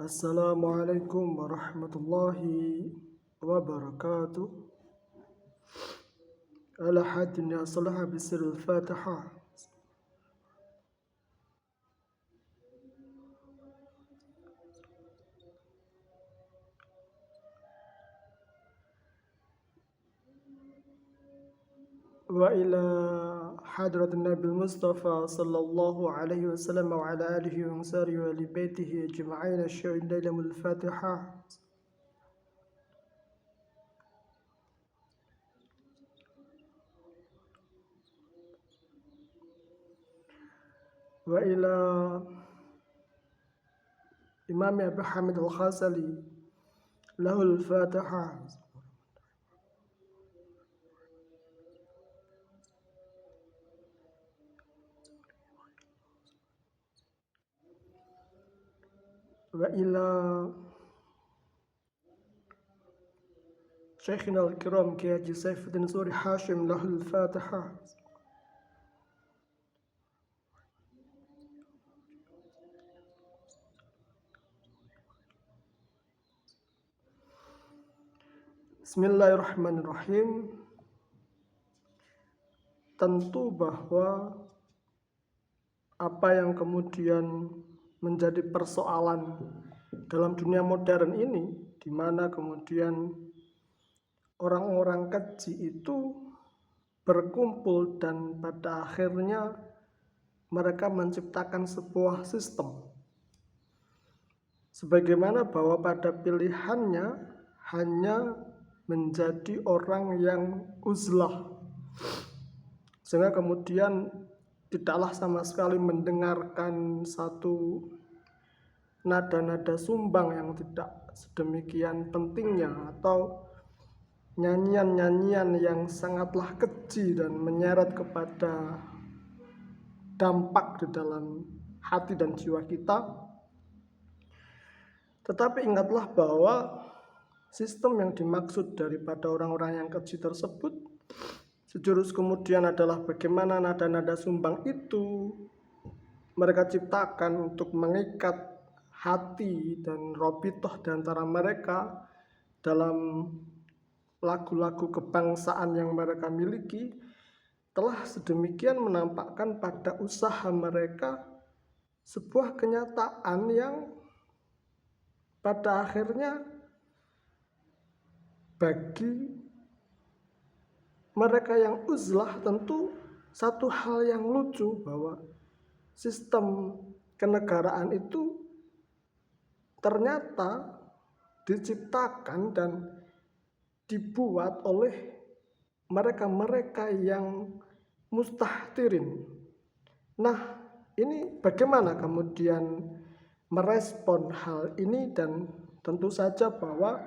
Assalamualaikum warahmatullahi wabarakatuh. Ala hadin ya salah bisir al-Fatihah. Wa ila hadrat Nabi Mustafa sallallahu alaihi wasallam wa ala alihi wa ansari wa li baitihi ajma'in asya'in dalamul Fatihah. Wa ila Imam Abu Hamid al-Ghazali lahul Fatihah. Wa ila Syekhina al-Kiram Kiai Haji Saifuddin Suri Hashim lahul Fatihah. Bismillahirrahmanirrahim. Tentu bahwa apa yang kemudian menjadi persoalan dalam dunia modern ini, di mana kemudian orang-orang keji itu berkumpul dan pada akhirnya mereka menciptakan sebuah sistem. Sebagaimana bahwa pada pilihannya hanya menjadi orang yang uzlah, sehingga kemudian tidaklah sama sekali mendengarkan satu nada-nada sumbang yang tidak sedemikian pentingnya, atau nyanyian-nyanyian yang sangatlah keji dan menyeret kepada dampak di dalam hati dan jiwa kita. Tetapi ingatlah bahwa sistem yang dimaksud daripada orang-orang yang keji tersebut sejurus kemudian adalah bagaimana nada-nada sumbang itu mereka ciptakan untuk mengikat hati dan robitoh di antara mereka dalam lagu-lagu kebangsaan yang mereka miliki, telah sedemikian menampakkan pada usaha mereka sebuah kenyataan yang pada akhirnya bagi mereka yang uzlah tentu satu hal yang lucu, bahwa sistem kenegaraan itu ternyata diciptakan dan dibuat oleh mereka-mereka yang mustahtirin. Nah, ini bagaimana kemudian merespon hal ini, dan tentu saja bahwa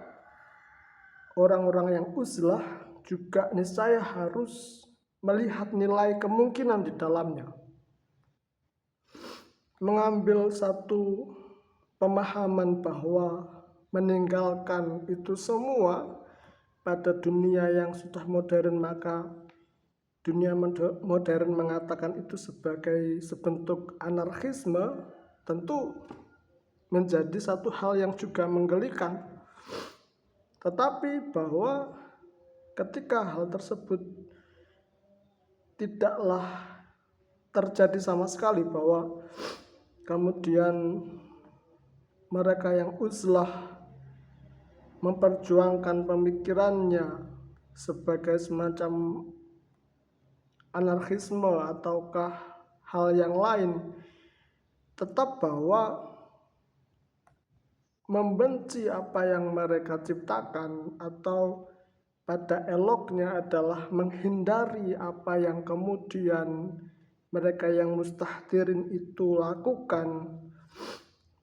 orang-orang yang uzlah juga niscaya harus melihat nilai kemungkinan di dalamnya. Mengambil satu pemahaman bahwa meninggalkan itu semua pada dunia yang sudah modern, maka dunia modern mengatakan itu sebagai sebentuk anarkisme, tentu menjadi satu hal yang juga menggelikan. Tetapi bahwa ketika hal tersebut tidaklah terjadi sama sekali, bahwa kemudian mereka yang uzlah memperjuangkan pemikirannya sebagai semacam anarkisme ataukah hal yang lain, tetap bahwa membenci apa yang mereka ciptakan atau pada eloknya adalah menghindari apa yang kemudian mereka yang mustahdirin itu lakukan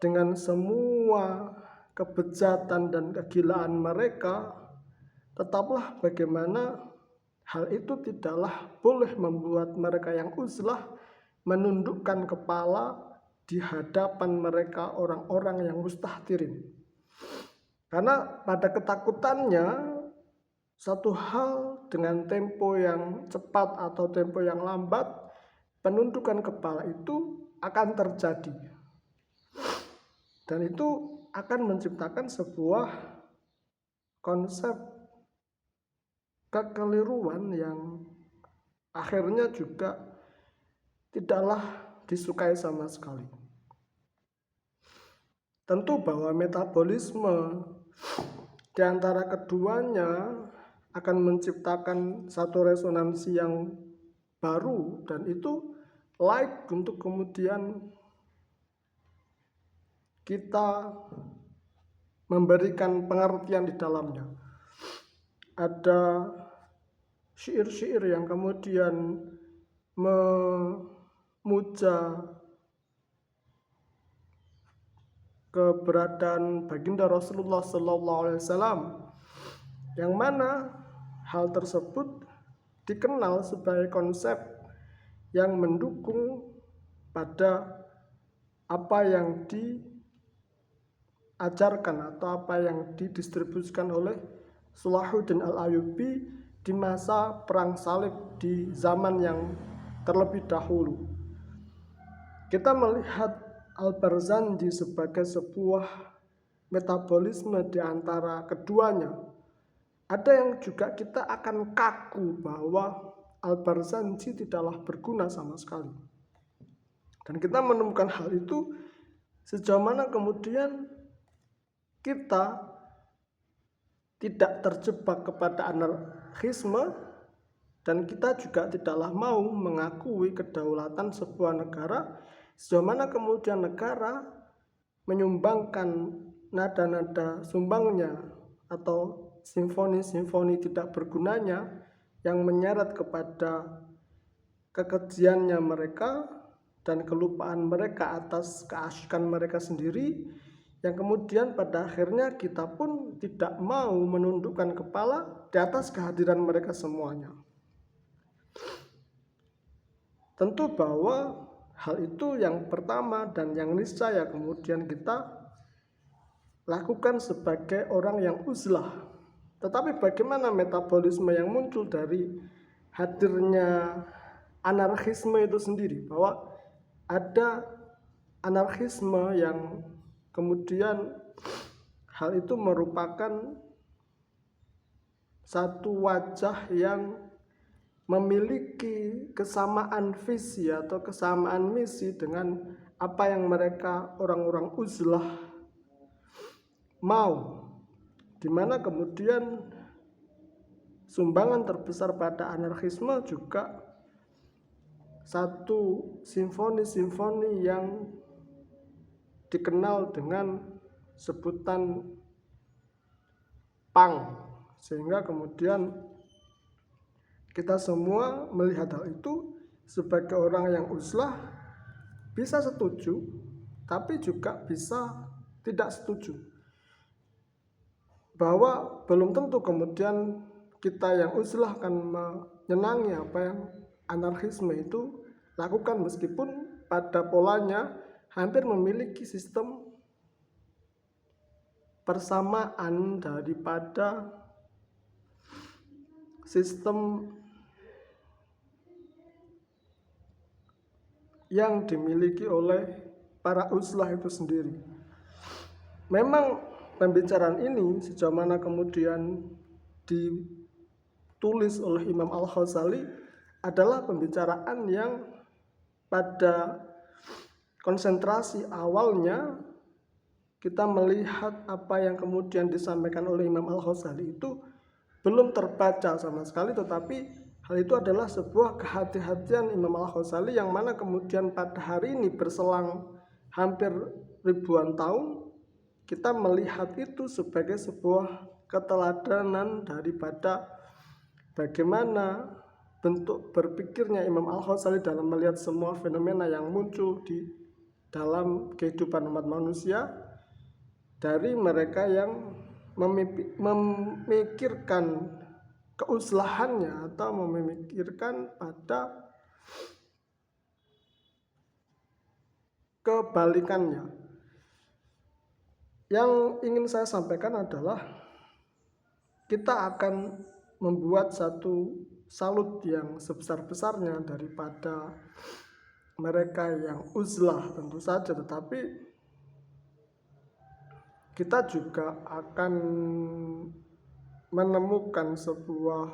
dengan semua kebejatan dan kegilaan mereka, tetaplah bagaimana hal itu tidaklah boleh membuat mereka yang uzlah menundukkan kepala di hadapan mereka orang-orang yang mustahdirin. Karena pada ketakutannya, satu hal dengan tempo yang cepat atau tempo yang lambat, penundukan kepala itu akan terjadi. Dan itu akan menciptakan sebuah konsep kekeliruan yang akhirnya juga tidaklah disukai sama sekali. Tentu bahwa metabolisme di antara keduanya akan menciptakan satu resonansi yang baru, dan itu layak untuk kemudian kita memberikan pengertian di dalamnya. Ada syair-syair yang kemudian memuja keberadaan baginda Rasulullah SAW, yang mana hal tersebut dikenal sebagai konsep yang mendukung pada apa yang diajarkan atau apa yang didistribusikan oleh Salahuddin Al-Ayyubi di masa perang salib di zaman yang terlebih dahulu. Kita melihat Al-Barzanji sebagai sebuah metabolisme di antara keduanya. Ada yang juga kita akan kaku bahwa Al-Barzanji tidaklah berguna sama sekali. Dan kita menemukan hal itu sejauh mana kemudian kita tidak terjebak kepada anarkisme, dan kita juga tidaklah mau mengakui kedaulatan sebuah negara sejauh mana kemudian negara menyumbangkan nada-nada sumbangnya atau simfoni-simfoni tidak bergunanya yang menyeret kepada kekejiannya mereka dan kelupaan mereka atas keasyikan mereka sendiri, yang kemudian pada akhirnya kita pun tidak mau menundukkan kepala di atas kehadiran mereka semuanya. Tentu bahwa hal itu yang pertama dan yang niscaya kemudian kita lakukan sebagai orang yang uzlah. Tetapi bagaimana metabolisme yang muncul dari hadirnya anarkisme itu sendiri, bahwa ada anarkisme yang kemudian hal itu merupakan satu wajah yang memiliki kesamaan visi atau kesamaan misi dengan apa yang mereka orang-orang uzlah mau, dimana kemudian sumbangan terbesar pada anarkisme juga satu simfoni-simfoni yang dikenal dengan sebutan punk, sehingga kemudian kita semua melihat hal itu sebagai orang yang uzlah bisa setuju, tapi juga bisa tidak setuju, bahwa belum tentu kemudian kita yang uzlah akan menyenangi apa yang anarkisme itu lakukan, meskipun pada polanya hampir memiliki sistem persamaan daripada sistem yang dimiliki oleh para uzlah itu sendiri. Memang pembicaraan ini sejauh mana kemudian ditulis oleh Imam Al-Ghazali adalah pembicaraan yang pada konsentrasi awalnya kita melihat apa yang kemudian disampaikan oleh Imam Al-Ghazali itu belum terbaca sama sekali, tetapi hal itu adalah sebuah kehati-hatian Imam Al-Ghazali yang mana kemudian pada hari ini berselang hampir ribuan tahun kita melihat itu sebagai sebuah keteladanan daripada bagaimana bentuk berpikirnya Imam Al-Ghazali dalam melihat semua fenomena yang muncul di dalam kehidupan umat manusia, dari mereka yang memikirkan keuzlahannya atau memikirkan pada kebalikannya. Yang ingin saya sampaikan adalah kita akan membuat satu salut yang sebesar-besarnya daripada mereka yang uzlah tentu saja, tetapi kita juga akan menemukan satu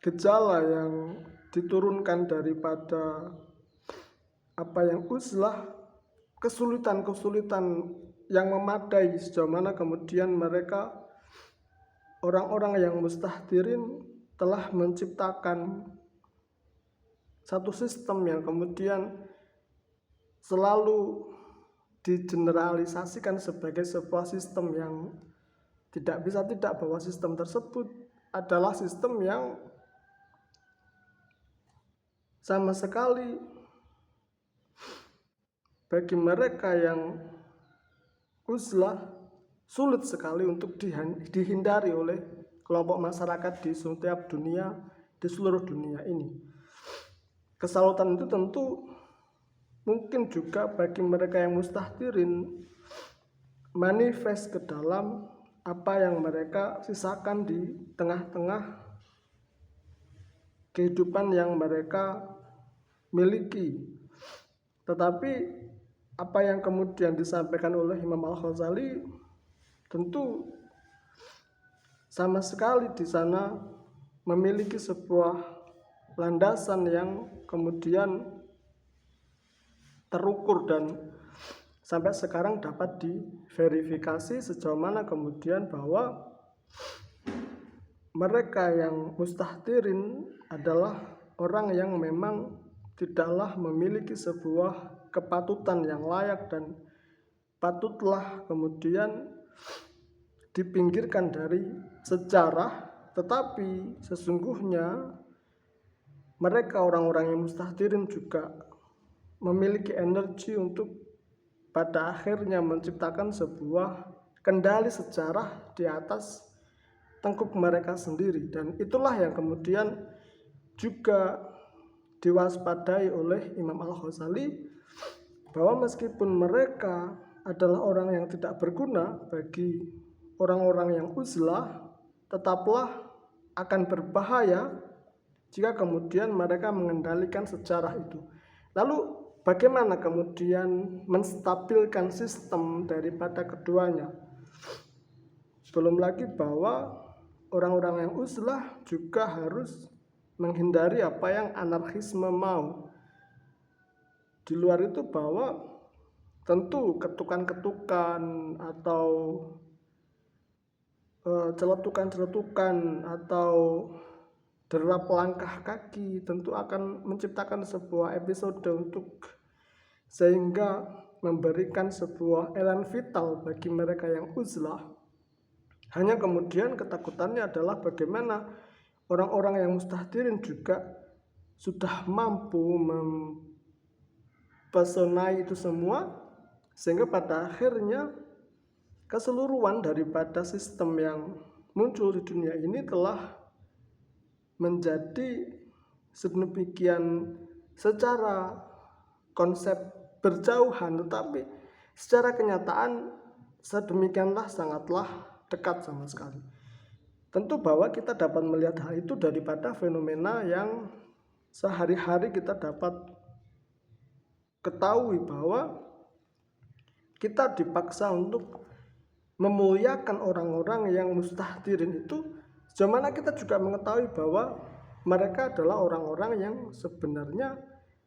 gejala yang diturunkan daripada apa yang uzlah, kesulitan-kesulitan yang memadai sejauh mana kemudian mereka orang-orang yang mustahdirin telah menciptakan satu sistem yang kemudian selalu digeneralisasikan sebagai sebuah sistem yang tidak bisa tidak, bahwa sistem tersebut adalah sistem yang sama sekali bagi mereka yang uzlah sulit sekali untuk dihindari oleh kelompok masyarakat di setiap dunia, di seluruh dunia ini. Kesalutan itu tentu mungkin juga bagi mereka yang mustahdirin manifest ke dalam apa yang mereka sisakan di tengah-tengah kehidupan yang mereka miliki. Tetapi apa yang kemudian disampaikan oleh Imam Al-Ghazali tentu sama sekali di sana memiliki sebuah landasan yang kemudian terukur dan sampai sekarang dapat diverifikasi sejauh mana kemudian bahwa mereka yang mustahdirin adalah orang yang memang tidaklah memiliki sebuah kepatutan yang layak dan patutlah kemudian dipinggirkan dari sejarah. Tetapi sesungguhnya mereka orang-orang yang mustahdirin juga memiliki energi untuk pada akhirnya menciptakan sebuah kendali sejarah di atas tengkuk mereka sendiri, dan itulah yang kemudian juga diwaspadai oleh Imam Al-Ghazali, bahwa meskipun mereka adalah orang yang tidak berguna bagi orang-orang yang uzlah, tetaplah akan berbahaya jika kemudian mereka mengendalikan sejarah itu. Lalu bagaimana kemudian menstabilkan sistem daripada keduanya? Belum lagi bahwa orang-orang yang uzlah juga harus menghindari apa yang anarkisme mau. Di luar itu bahwa tentu ketukan-ketukan atau celetukan-celetukan atau derap langkah kaki tentu akan menciptakan sebuah episode untuk sehingga memberikan sebuah elan vital bagi mereka yang uzlah. Hanya kemudian ketakutannya adalah bagaimana orang-orang yang mustahdirin juga sudah mampu mempesonai itu semua, sehingga pada akhirnya keseluruhan daripada sistem yang muncul di dunia ini telah menjadi sedemikian secara konsep berjauhan, tetapi secara kenyataan sedemikianlah sangatlah dekat sama sekali. Tentu bahwa kita dapat melihat hal itu daripada fenomena yang sehari-hari kita dapat ketahui, bahwa kita dipaksa untuk memuliakan orang-orang yang mustahdirin itu, sejauh mana kita juga mengetahui bahwa mereka adalah orang-orang yang sebenarnya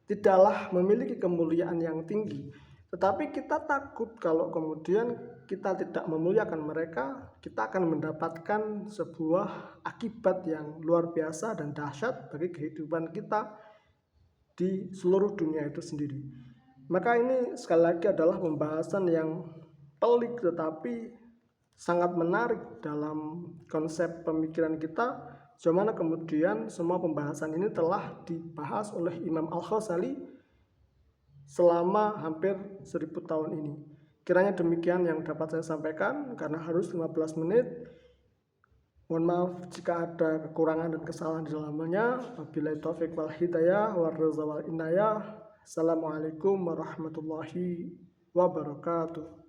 tidaklah memiliki kemuliaan yang tinggi. Tetapi kita takut kalau kemudian kita tidak memuliakan mereka, kita akan mendapatkan sebuah akibat yang luar biasa dan dahsyat bagi kehidupan kita di seluruh dunia itu sendiri. Maka ini sekali lagi adalah pembahasan yang pelik tetapi sangat menarik dalam konsep pemikiran kita, sejauh mana kemudian semua pembahasan ini telah dibahas oleh Imam Al-Ghazali selama hampir 1000 tahun ini. Kiranya demikian yang dapat saya sampaikan, karena harus 15 menit. Mohon maaf jika ada kekurangan dan kesalahan di dalamnya. Wabillahi taufiq wal hidayah wal rizal wal inayah. Assalamualaikum warahmatullahi wabarakatuh.